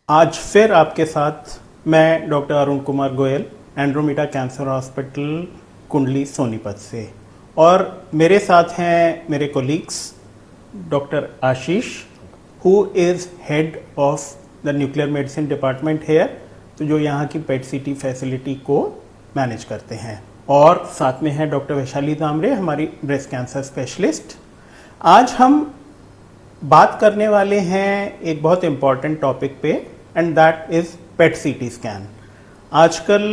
आज फिर आपके साथ मैं डॉक्टर अरुण कुमार गोयल, एंड्रोमेडा कैंसर हॉस्पिटल कुंडली सोनीपत से, और मेरे साथ हैं मेरे colleagues doctor Ashish, who is head of the nuclear medicine department here, तो जो यहाँ की पेट सीटी फैसिलिटी को मैनेज करते हैं, और साथ में है डॉक्टर वैशाली दामरे, हमारी ब्रेस्ट कैंसर स्पेशलिस्ट। आज हम बात करने वाले हैं एक बहुत इम्पॉर्टेंट टॉपिक पे, and that is pet CT scan. आजकल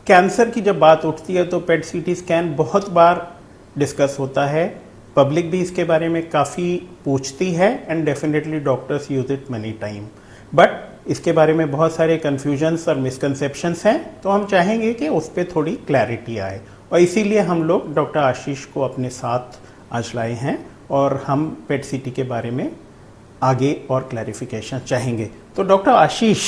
कैंसर की जब बात उठती है तो पेट सीटी स्कैन बहुत बार डिस्कस होता है, पब्लिक भी इसके बारे में काफ़ी पूछती है, and definitely doctors use it money time, but इसके बारे में बहुत सारे कन्फ्यूजन्स और मिसकंसेप्शंस हैं, तो हम चाहेंगे कि उस पर थोड़ी क्लैरिटी आए, और इसीलिए हम लोग डॉक्टर आशीष को अपने साथ आज लाए हैं, और हम पेट सीटी के बारे में आगे और क्लैरिफिकेशन चाहेंगे। तो डॉक्टर आशीष,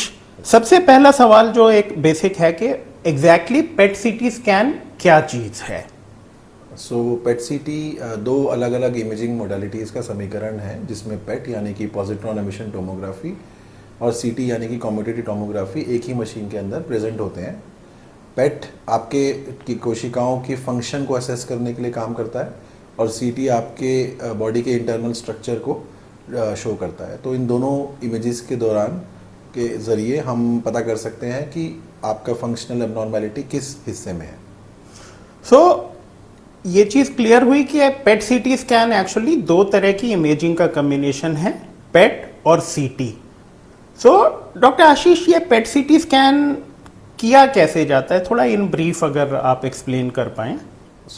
सबसे पहला सवाल जो एक बेसिक है कि एग्जैक्टली पेट सीटी स्कैन क्या चीज़ है? पेट सीटी दो अलग अलग इमेजिंग मोडालिटीज़ का समीकरण है, जिसमें पेट यानी कि पॉजिट्रॉन एमिशन टोमोग्राफी और सीटी यानी कि कम्यूटेटिव टोमोग्राफी एक ही मशीन के अंदर प्रेजेंट होते हैं। पेट आपके की कोशिकाओं की फंक्शन को असेस करने के लिए काम करता है, और सीटी आपके बॉडी के इंटरनल स्ट्रक्चर को शो करता है। तो इन दोनों इमेजेस के दौरान के ज़रिए हम पता कर सकते हैं कि आपका फंक्शनल एबनॉर्मेलिटी किस हिस्से में है। ये चीज़ क्लियर हुई कि पेट सीटी स्कैन एक्चुअली दो तरह की इमेजिंग का कॉम्बिनेशन है, पेट और सीटी। डॉक्टर आशीष, ये पेट सीटी स्कैन किया कैसे जाता है, थोड़ा इन ब्रीफ अगर आप एक्सप्लेन कर पाएँ।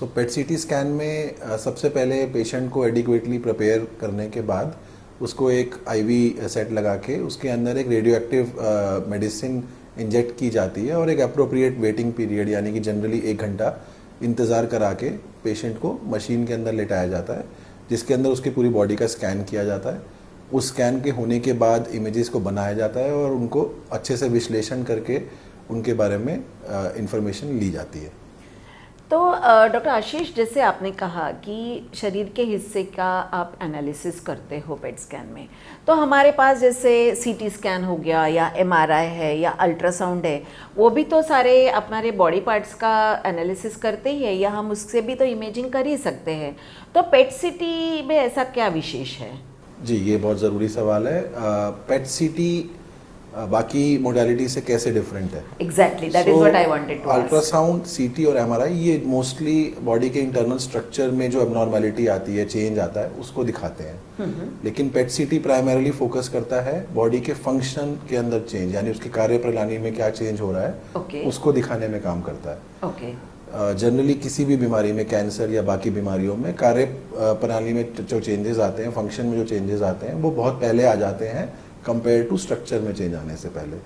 पेट सीटी स्कैन में सबसे पहले पेशेंट को एडिक्वेटली प्रिपेयर करने के बाद उसको एक आईवी सेट लगा के उसके अंदर एक रेडियो एक्टिव मेडिसिन इंजेक्ट की जाती है, और एक अप्रोप्रिएट वेटिंग पीरियड यानी कि जनरली 1 घंटा इंतज़ार करा के पेशेंट को मशीन के अंदर लेटाया जाता है, जिसके अंदर उसकी पूरी बॉडी का स्कैन किया जाता है। उस स्कैन के होने के बाद इमेजेस को बनाया जाता है, और उनको अच्छे से विश्लेषण करके उनके बारे में इंफॉर्मेशन ली जाती है। तो डॉक्टर आशीष, जैसे आपने कहा कि शरीर के हिस्से का आप एनालिसिस करते हो पेट स्कैन में, तो हमारे पास जैसे सीटी स्कैन हो गया या एमआरआई है या अल्ट्रासाउंड है, वो भी तो सारे हमारे बॉडी पार्ट्स का एनालिसिस करते ही है, या हम उससे भी तो इमेजिंग कर ही सकते हैं। तो पेट सीटी में ऐसा क्या विशेष है? जी, ये बहुत ज़रूरी सवाल है। पेट सीटी बाकी मोडालिटी से कैसे डिफरेंट है? Exactly, that is what I wanted to ask. Ultrasound, CT और एमआरआई ये मोस्टली बॉडी के इंटरनल स्ट्रक्चर में जो एबनॉर्मेलिटी आती है, चेंज आता है, उसको दिखाते हैं। लेकिन पेट सीटी प्राइमरीली फोकस करता है बॉडी के फंक्शन के अंदर चेंज, यानी उसकी कार्य प्रणाली में क्या चेंज हो रहा है, उसको दिखाने में काम करता है। जनरली किसी भी बीमारी में, कैंसर या बाकी बीमारियों में, कार्य प्रणाली में जो चेंजेस आते हैं, फंक्शन में जो चेंजेस आते हैं, वो बहुत पहले आ जाते हैं कंपेयर टू स्ट्रक्चर में चेंज आने से पहले।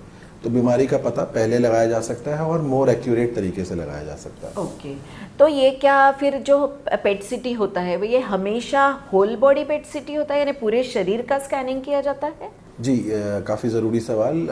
तो बीमारी का पता पहले लगाया जा सकता है और मोर एक्यूरेट तरीके से लगाया जा सकता है। ओके, तो ये क्या फिर जो पेट सीटी होता है वो ये हमेशा होल बॉडी पेट सीटी होता है, यानी पूरे शरीर का स्कैनिंग किया जाता है? जी, काफ़ी ज़रूरी सवाल।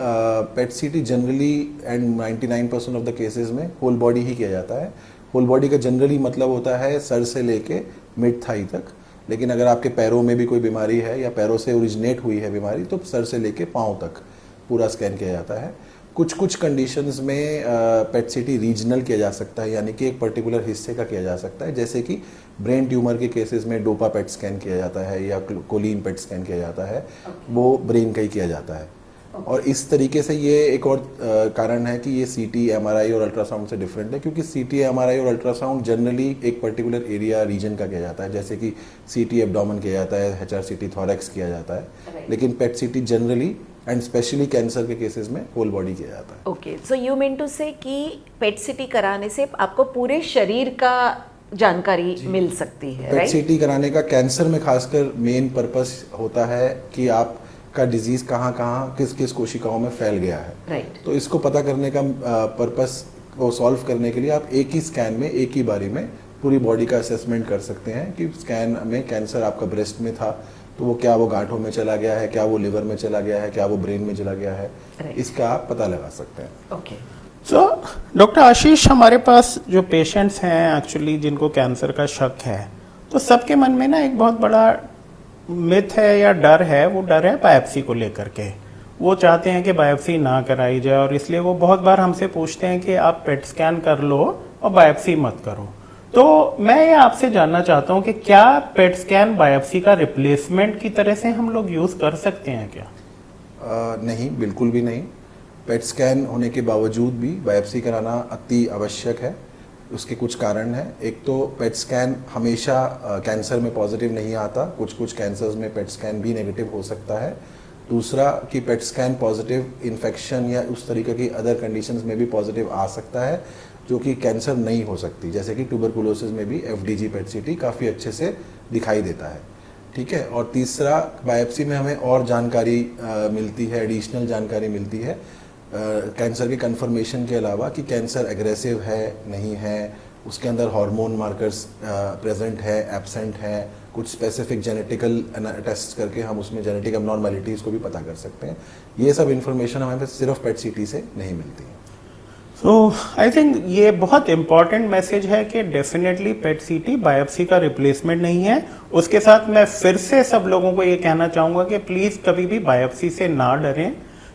पेट CT generally and 99% of the cases में होल बॉडी ही किया जाता है। होल बॉडी का जनरली मतलब होता है सर से लेके मिड थाई तक, लेकिन अगर आपके पैरों में भी कोई बीमारी है या पैरों से ओरिजिनेट हुई है बीमारी, तो सर से लेके पाँव तक पूरा स्कैन किया जाता है। कुछ कंडीशंस में पेट सीटी रीजनल किया जा सकता है, यानी कि एक पर्टिकुलर हिस्से का किया जा सकता है, जैसे कि ब्रेन ट्यूमर के केसेस में डोपा पेट स्कैन किया जाता है या कोलिन पेट स्कैन किया जाता है, वो ब्रेन का ही किया जाता है। और इस तरीके से ये एक और कारण है कि ये सीटी, एमआरआई और अल्ट्रासाउंड से डिफरेंट है, क्योंकि सीटी, एमआरआई और अल्ट्रासाउंड जनरली एक पर्टिकुलर एरिया रीजन का किया जाता है, जैसे कि सीटी एब्डोमेन किया जाता है, एचआरसीटी थोरैक्स किया जाता है, लेकिन PET CT generally and specially cancer के केसेस में होल बॉडी किया जाता है। Okay, so you mean to say कि पेट सीटी कराने से आपको पूरे शरीर का जानकारी मिल सकती है, पेट सीटी कराने का कैंसर में खासकर मेन पर्पस होता है कि आप का डिजीज कहाँ किस किस कोशिकाओं में फैल गया है। राइट। तो इसको पता करने का पर्पस को सॉल्व करने के लिए आप एक ही स्कैन में, एक ही बारी में पूरी बॉडी का असेसमेंट कर सकते हैं कि स्कैन में कैंसर आपका ब्रेस्ट में था, तो वो क्या वो गांठों में चला गया है, क्या वो लिवर में चला गया है, क्या वो ब्रेन में चला गया है, इसका आप पता लगा सकते हैं। ओके, डॉक्टर आशीष, हमारे पास जो पेशेंट्स हैं एक्चुअली जिनको कैंसर का शक है, तो सबके मन में ना एक बहुत बड़ा मिथ है या डर है, वो डर है बायोप्सी को लेकर के। वो चाहते हैं कि बायोप्सी ना कराई जाए, और इसलिए वो बहुत बार हमसे पूछते हैं कि आप पेट स्कैन कर लो और बायोप्सी मत करो। तो मैं ये आपसे जानना चाहता हूँ कि क्या पेट स्कैन बायोप्सी का रिप्लेसमेंट की तरह से हम लोग यूज़ कर सकते हैं क्या? नहीं, बिल्कुल भी नहीं। पेट स्कैन होने के बावजूद भी बायोप्सी कराना अति आवश्यक है। उसके कुछ कारण हैं। एक तो पेट स्कैन हमेशा कैंसर में पॉजिटिव नहीं आता, कुछ कुछ कैंसर्स में पेट स्कैन भी नेगेटिव हो सकता है। दूसरा कि पेट स्कैन पॉजिटिव इन्फेक्शन या उस तरीके की अदर कंडीशंस में भी पॉजिटिव आ सकता है जो कि कैंसर नहीं हो सकती, जैसे कि ट्यूबरकुलोसिस में भी एफडीजी पेट सीटी काफ़ी अच्छे से दिखाई देता है। ठीक है। और तीसरा, बायोप्सी में हमें और जानकारी मिलती है, एडिशनल जानकारी मिलती है कैंसर के कंफर्मेशन के अलावा कि कैंसर एग्रेसिव है नहीं है, उसके अंदर हार्मोन मार्कर्स प्रेजेंट है एब्सेंट है, कुछ स्पेसिफिक जेनेटिकल टेस्ट करके हम उसमें जेनेटिक एबनॉर्मलिटीज़ को भी पता कर सकते हैं। ये सब इन्फॉर्मेशन हमें सिर्फ पेट सीटी से नहीं मिलती है। सो आई थिंक ये बहुत इंपॉर्टेंट मैसेज है कि डेफिनेटली पेट सीटी बायोप्सी का रिप्लेसमेंट नहीं है। उसके साथ मैं फिर से सब लोगों को ये कहना चाहूँगा कि प्लीज़ कभी भी बायोप्सी से ना डरें,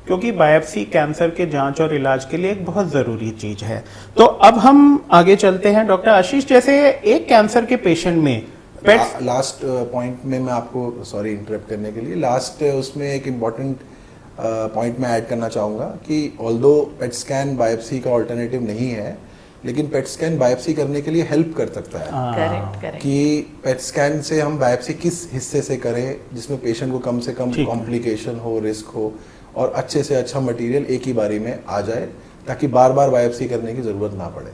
क्योंकि बायोप्सी कैंसर के जांच और इलाज के लिए एक बहुत ज़रूरी चीज़ है। तो अब हम आगे चलते हैं। डॉक्टर आशीष, जैसे एक कैंसर के पेशेंट में लास्ट पॉइंट में मैं आपको सॉरी इंटरप्ट करने के लिए, लास्ट उसमें एक इम्पॉर्टेंट पॉइंट मैं ऐड करना चाहूँगा कि ऑल्दो पेट स्कैन बायोप्सी का ऑल्टरनेटिव नहीं है, लेकिन पेट स्कैन बायोप्सी करने के लिए हेल्प कर सकता है। करेक्ट। कि पेट स्कैन से हम बायोप्सी किस हिस्से से करें जिसमें पेशेंट को कम से कम कॉम्प्लिकेशन हो, रिस्क हो और अच्छे से अच्छा मटेरियल एक ही बारी में आ जाए, ताकि बार बार बायोप्सी करने की जरूरत ना पड़े।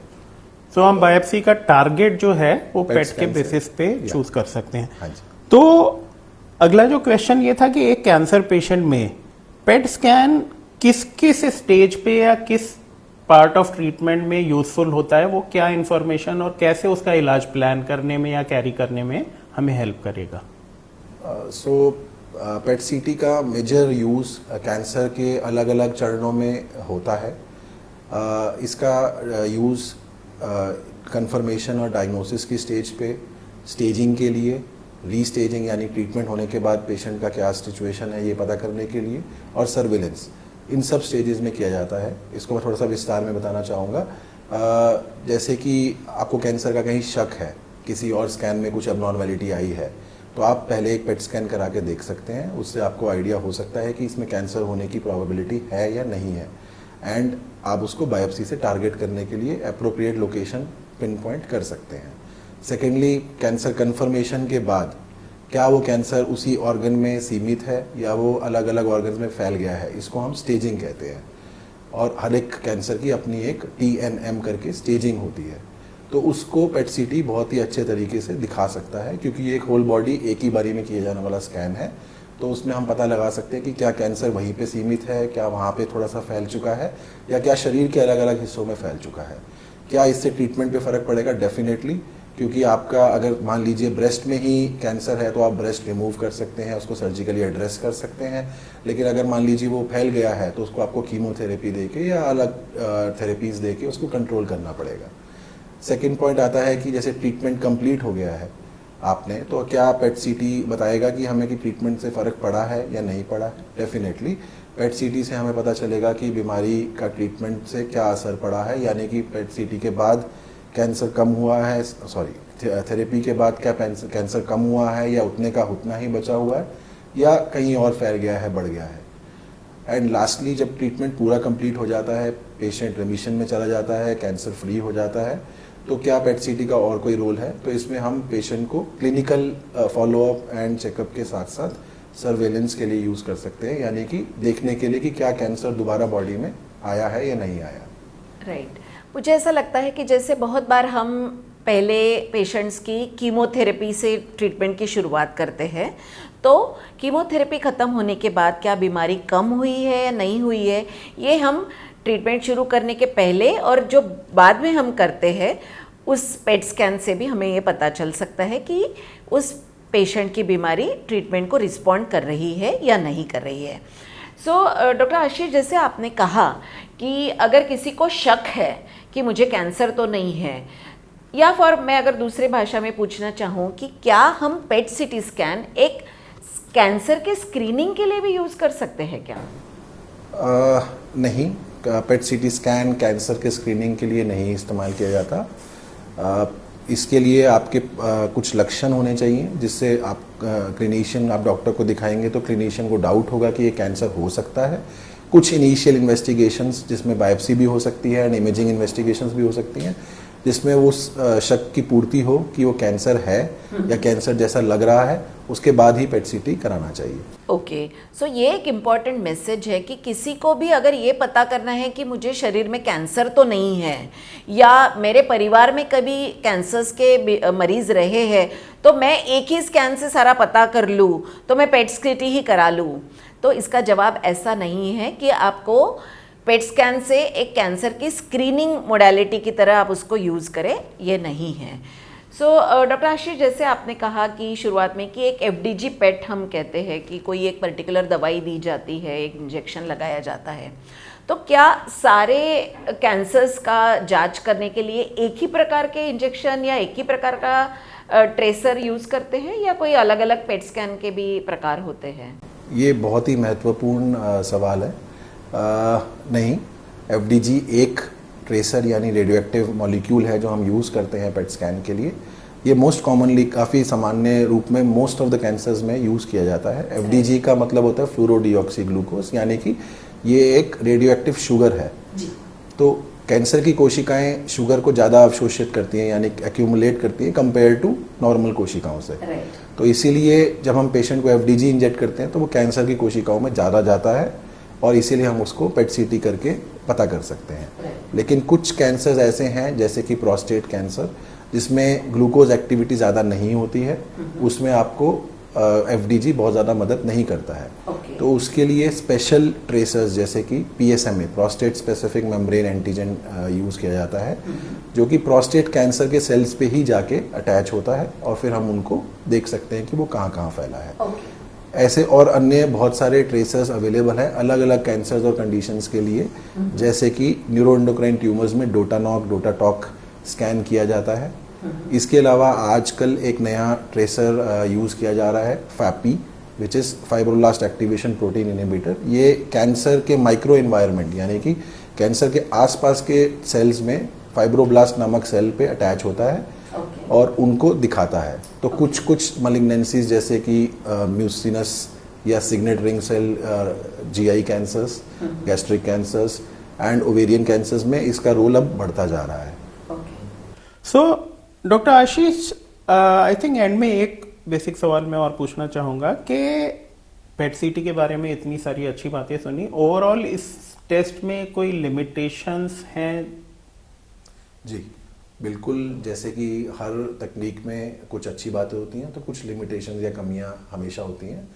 तो हम बायोप्सी का टारगेट जो है वो पेट के बेसिस पे चूज कर सकते हैं। हाँ जी। तो अगला जो क्वेश्चन ये था कि एक कैंसर पेशेंट में पेट स्कैन किस किस स्टेज पे या किस पार्ट ऑफ ट्रीटमेंट में यूजफुल होता है, वो क्या इंफॉर्मेशन और कैसे उसका इलाज प्लान करने में या कैरी करने में हमें हेल्प करेगा? पेट सीटी का मेजर यूज़ कैंसर के अलग अलग चरणों में होता है। इसका यूज़ कंफर्मेशन और डायग्नोसिस की स्टेज पे, स्टेजिंग के लिए, रीस्टेजिंग यानी ट्रीटमेंट होने के बाद पेशेंट का क्या सिचुएशन है ये पता करने के लिए, और सर्विलेंस, इन सब स्टेजेस में किया जाता है। इसको मैं थोड़ा सा विस्तार में बताना चाहूँगा। जैसे कि आपको कैंसर का कहीं शक है, किसी और स्कैन में कुछ एबनॉर्मलिटी आई है, तो आप पहले एक पेट स्कैन करा के देख सकते हैं। उससे आपको आइडिया हो सकता है कि इसमें कैंसर होने की प्रोबेबिलिटी है या नहीं है, एंड आप उसको बायोप्सी से टारगेट करने के लिए अप्रोप्रिएट लोकेशन पिन पॉइंट कर सकते हैं। सेकेंडली, कैंसर कन्फर्मेशन के बाद क्या वो कैंसर उसी ऑर्गन में सीमित है या वो अलग अलग ऑर्गन में फैल गया है, इसको हम स्टेजिंग कहते हैं। और हर एक कैंसर की अपनी एक TNM करके स्टेजिंग होती है, तो उसको पेट सीटी बहुत ही अच्छे तरीके से दिखा सकता है, क्योंकि ये एक होल बॉडी एक ही बारी में किए जाने वाला स्कैन है। तो उसमें हम पता लगा सकते हैं कि क्या कैंसर वहीं पे सीमित है, क्या वहाँ पे थोड़ा सा फैल चुका है, या क्या शरीर के अलग अलग हिस्सों में फैल चुका है। क्या इससे ट्रीटमेंट पे फ़र्क पड़ेगा? डेफिनेटली, क्योंकि आपका अगर मान लीजिए ब्रेस्ट में ही कैंसर है तो आप ब्रेस्ट रिमूव कर सकते हैं, उसको सर्जिकली एड्रेस कर सकते हैं। लेकिन अगर मान लीजिए वो फैल गया है तो उसको आपको कीमोथेरेपी दे के या अलग थेरेपीज़ दे के उसको कंट्रोल करना पड़ेगा। सेकेंड पॉइंट आता है कि जैसे ट्रीटमेंट कंप्लीट हो गया है आपने, तो क्या पेट सीटी बताएगा कि हमें कि ट्रीटमेंट से फ़र्क पड़ा है या नहीं पड़ा है? डेफिनेटली पेट सीटी से हमें पता चलेगा कि बीमारी का ट्रीटमेंट से क्या असर पड़ा है, यानी कि पेट सीटी के बाद कैंसर कम हुआ है, थेरेपी के बाद क्या कैंसर कम हुआ है या उतने का उतना ही बचा हुआ है, या कहीं और फैल गया है, बढ़ गया है। एंड लास्टली, जब ट्रीटमेंट पूरा कंप्लीट हो जाता है, पेशेंट रिमिशन में चला जाता है, कैंसर फ्री हो जाता है, तो क्या पेट सीटी का और कोई रोल है? तो इसमें हम पेशेंट को क्लिनिकल फॉलोअप एंड चेकअप के साथ साथ सर्वेलेंस के लिए यूज़ कर सकते हैं, यानी कि देखने के लिए कि क्या कैंसर दोबारा बॉडी में आया है या नहीं आया। राइट। मुझे ऐसा लगता है कि जैसे बहुत बार हम पहले पेशेंट्स की कीमोथेरेपी से ट्रीटमेंट की शुरुआत करते हैं, तो कीमोथेरेपी ख़त्म होने के बाद क्या बीमारी कम हुई है या नहीं हुई है, ये हम ट्रीटमेंट शुरू करने के पहले और जो बाद में हम करते हैं उस पेट स्कैन से भी हमें ये पता चल सकता है कि उस पेशेंट की बीमारी ट्रीटमेंट को रिस्पॉन्ड कर रही है या नहीं कर रही है। सो डॉक्टर आशीष, जैसे आपने कहा कि अगर किसी को शक है कि मुझे कैंसर तो नहीं है, या फिर मैं अगर दूसरी भाषा में पूछना चाहूँ कि क्या हम पेट सीटी स्कैन एक कैंसर के स्क्रीनिंग के लिए भी यूज़ कर सकते हैं क्या? नहीं, पेट सीटी स्कैन कैंसर के स्क्रीनिंग के लिए नहीं इस्तेमाल किया जाता। इसके लिए आपके कुछ लक्षण होने चाहिए जिससे आप क्लिनिशियन, आप डॉक्टर को दिखाएंगे तो क्लिनिशियन को डाउट होगा कि ये कैंसर हो सकता है। कुछ इनिशियल इन्वेस्टिगेशंस जिसमें बायोप्सी भी हो सकती है एंड इमेजिंग इन्वेस्टिगेशंस भी हो सकती हैं, जिसमें वो शक की पूर्ति हो कि वो कैंसर है या कैंसर जैसा लग रहा है, उसके बाद ही पेट सीटी कराना चाहिए। ओके, सो ये एक इम्पॉर्टेंट मैसेज है कि किसी को भी अगर ये पता करना है कि मुझे शरीर में कैंसर तो नहीं है या मेरे परिवार में कभी कैंसर्स के मरीज रहे हैं, तो मैं एक ही स्कैन से सारा पता कर लूँ तो मैं पेट सीटी ही करा लूँ, तो इसका जवाब ऐसा नहीं है कि आपको पेट स्कैन से एक कैंसर की स्क्रीनिंग मोडालिटी की तरह आप उसको यूज़ करें, ये नहीं है। सो डॉक्टर आशीष, जैसे आपने कहा कि शुरुआत में कि एक एफडीजी पेट हम कहते हैं कि कोई एक पर्टिकुलर दवाई दी जाती है, एक इंजेक्शन लगाया जाता है, तो क्या सारे कैंसर्स का जांच करने के लिए एक ही प्रकार के इंजेक्शन या एक ही प्रकार का ट्रेसर यूज़ करते हैं या कोई अलग अलग पेट स्कैन के भी प्रकार होते हैं? ये बहुत ही महत्वपूर्ण सवाल है। नहीं, एफडीजी एक ट्रेसर यानी रेडियो एक्टिव मॉलिक्यूल है जो हम यूज़ करते हैं पेट स्कैन के लिए। ये मोस्ट कॉमनली, काफ़ी सामान्य रूप में मोस्ट ऑफ द कैंसर्स में यूज़ किया जाता है। एफडीजी का मतलब होता है फ्लोरोडीऑक्सीग्लूकोज, यानी कि ये एक रेडियो एक्टिव शुगर है। तो कैंसर की कोशिकाएं शुगर को ज़्यादा अवशोषित करती हैं, यानी एक्यूमुलेट करती हैं कंपेयर टू नॉर्मल कोशिकाओं से। तो इसीलिए जब हम पेशेंट को एफडीजी इंजेक्ट करते हैं तो वो कैंसर की कोशिकाओं में ज़्यादा जाता है और इसीलिए हम उसको पेट सीटी करके पता कर सकते हैं। लेकिन कुछ कैंसर्स ऐसे हैं जैसे कि प्रोस्टेट कैंसर, जिसमें ग्लूकोज एक्टिविटी ज़्यादा नहीं होती है, उसमें आपको एफडीजी बहुत ज़्यादा मदद नहीं करता है। तो उसके लिए स्पेशल ट्रेसर्स जैसे कि PSMA, prostate specific membrane antigen use किया जाता है, जो कि प्रोस्टेट कैंसर के सेल्स पे ही जाके अटैच होता है और फिर हम उनको देख सकते हैं कि वो कहाँ कहाँ फैला है। ऐसे और अन्य बहुत सारे ट्रेसर्स अवेलेबल हैं अलग अलग कैंसर्स और कंडीशंस के लिए, जैसे कि न्यूरोएंडोक्राइन ट्यूमर्स में डोटाटॉक स्कैन किया जाता है। इसके अलावा आजकल एक नया ट्रेसर यूज़ किया जा रहा है, FAPI, which is fibroblast activation protein inhibitor. ये कैंसर के माइक्रो एनवायरनमेंट यानी कि कैंसर के आसपास के सेल्स में फाइब्रोब्लास्ट नामक सेल पे अटैच होता है और उनको दिखाता है। तो कुछ मलिग्नेंसीज जैसे कि म्यूसिनस या signet ring cell GI cancers, gastric cancers and ovarian cancers में इसका रोल अब बढ़ता जा रहा है। So doctor Ashish, I think end में एक बेसिक सवाल मैं और पूछना चाहूँगा कि पेट सीटी के बारे में इतनी सारी अच्छी बातें सुनी, ओवरऑल इस टेस्ट में कोई लिमिटेशंस हैं? जी बिल्कुल, जैसे कि हर तकनीक में कुछ अच्छी बातें होती हैं तो कुछ लिमिटेशंस या कमियां हमेशा होती हैं।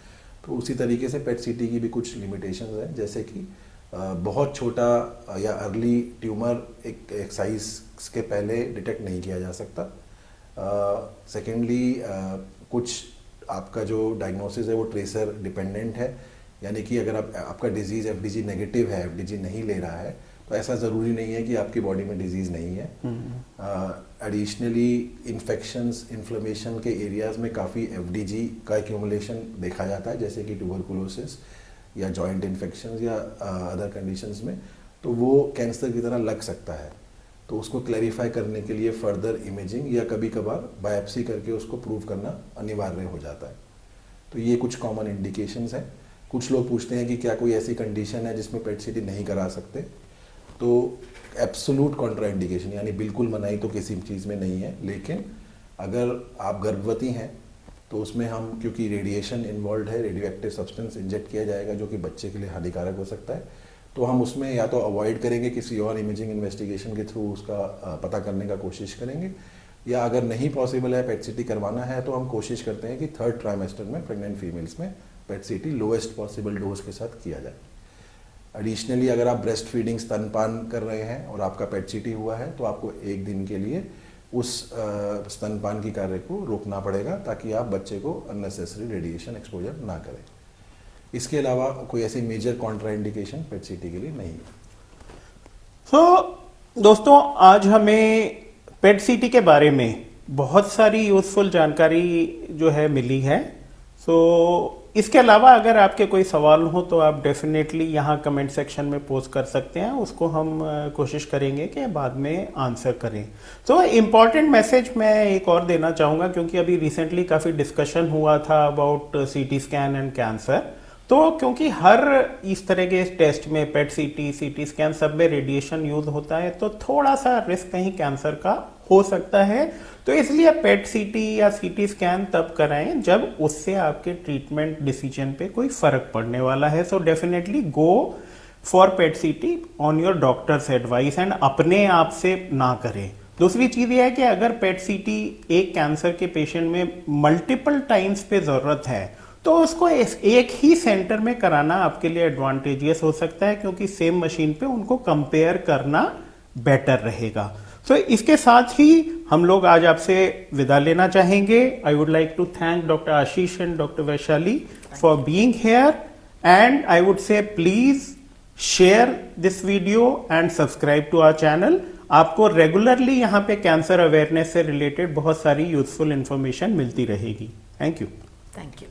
तो उसी तरीके से पेट सीटी की भी कुछ लिमिटेशंस हैं, जैसे कि बहुत छोटा या अर्ली ट्यूमर एक साइज के पहले डिटेक्ट नहीं किया जा सकता। सेकेंडली कुछ आपका जो डायग्नोसिस है वो ट्रेसर डिपेंडेंट है, यानी कि अगर आपका डिजीज़ एफडीजी नेगेटिव है, एफडीजी नहीं ले रहा है, तो ऐसा ज़रूरी नहीं है कि आपकी बॉडी में डिजीज़ नहीं है। एडिशनली इन्फेक्शंस, इन्फ्लेमेशन के एरियाज़ में काफ़ी एफडीजी का एक्यूमुलेशन देखा जाता है, जैसे कि ट्यूबरकुलोसिस या जॉइंट इन्फेक्शंस या अदर कंडीशंस में, तो वो कैंसर की तरह लग सकता है। तो उसको क्लैरिफाई करने के लिए फर्दर इमेजिंग या कभी कभार बायोप्सी करके उसको प्रूव करना अनिवार्य हो जाता है। तो ये कुछ कॉमन इंडिकेशंस हैं। कुछ लोग पूछते हैं कि क्या कोई ऐसी कंडीशन है जिसमें पेट सीटी नहीं करा सकते, तो एब्सोल्यूट कॉन्ट्रा इंडिकेशन यानी बिल्कुल मनाही तो किसी चीज़ में नहीं है। लेकिन अगर आप गर्भवती हैं तो उसमें हम, क्योंकि रेडिएशन इन्वॉल्व है, रेडियो एक्टिव सब्सटेंस इंजेक्ट किया जाएगा जो कि बच्चे के लिए हानिकारक हो सकता है, तो हम उसमें या तो अवॉइड करेंगे, किसी और इमेजिंग इन्वेस्टिगेशन के थ्रू उसका पता करने का कोशिश करेंगे, या अगर नहीं पॉसिबल है पेट सीटी करवाना है तो हम कोशिश करते हैं कि 3rd ट्राइमेस्टर में प्रेग्नेंट फीमेल्स में पेट सीटी लोएस्ट पॉसिबल डोज के साथ किया जाए। एडिशनली अगर आप ब्रेस्ट फीडिंग, स्तनपान कर रहे हैं और आपका पेट सीटी हुआ है तो आपको 1 दिन के लिए उस स्तनपान की कार्य को रोकना पड़ेगा ताकि आप बच्चे को अननेसेसरी रेडिएशन एक्सपोजर ना करें। इसके अलावा कोई ऐसी मेजर कॉन्ट्राइंडिकेशन पेट सीटी के लिए नहीं है। दोस्तों, आज हमें पेट सीटी के बारे में बहुत सारी यूजफुल जानकारी जो है मिली है। इसके अलावा अगर आपके कोई सवाल हो तो आप डेफिनेटली यहाँ कमेंट सेक्शन में पोस्ट कर सकते हैं, उसको हम कोशिश करेंगे कि बाद में आंसर करें। तो इम्पॉर्टेंट मैसेज मैं एक और देना चाहूँगा, क्योंकि अभी रिसेंटली काफ़ी डिस्कशन हुआ था about CT scan and cancer. तो क्योंकि हर इस तरह के टेस्ट में पेट सीटी स्कैन सब में रेडिएशन यूज होता है, तो थोड़ा सा रिस्क कहीं कैंसर का हो सकता है। तो इसलिए पेट सीटी या सीटी स्कैन तब कराएं जब उससे आपके ट्रीटमेंट डिसीजन पे कोई फर्क पड़ने वाला है। सो डेफिनेटली गो फॉर पेट सीटी on your doctors advice and अपने आप से ना करें। दूसरी चीज ये है कि अगर पेट सीटी एक कैंसर के पेशेंट में मल्टीपल टाइम्स पे जरूरत है तो उसको एक ही सेंटर में कराना आपके लिए एडवांटेजियस हो सकता है, क्योंकि सेम मशीन पे उनको कंपेयर करना बेटर रहेगा। सो इसके साथ ही हम लोग आज आपसे विदा लेना चाहेंगे। I would like to thank doctor Ashish and doctor Vaishali for being here, and I would say please share this video and subscribe to our channel. आपको रेगुलरली यहाँ पे कैंसर अवेयरनेस से रिलेटेड बहुत सारी यूजफुल इंफॉर्मेशन मिलती रहेगी। Thank you. Thank you.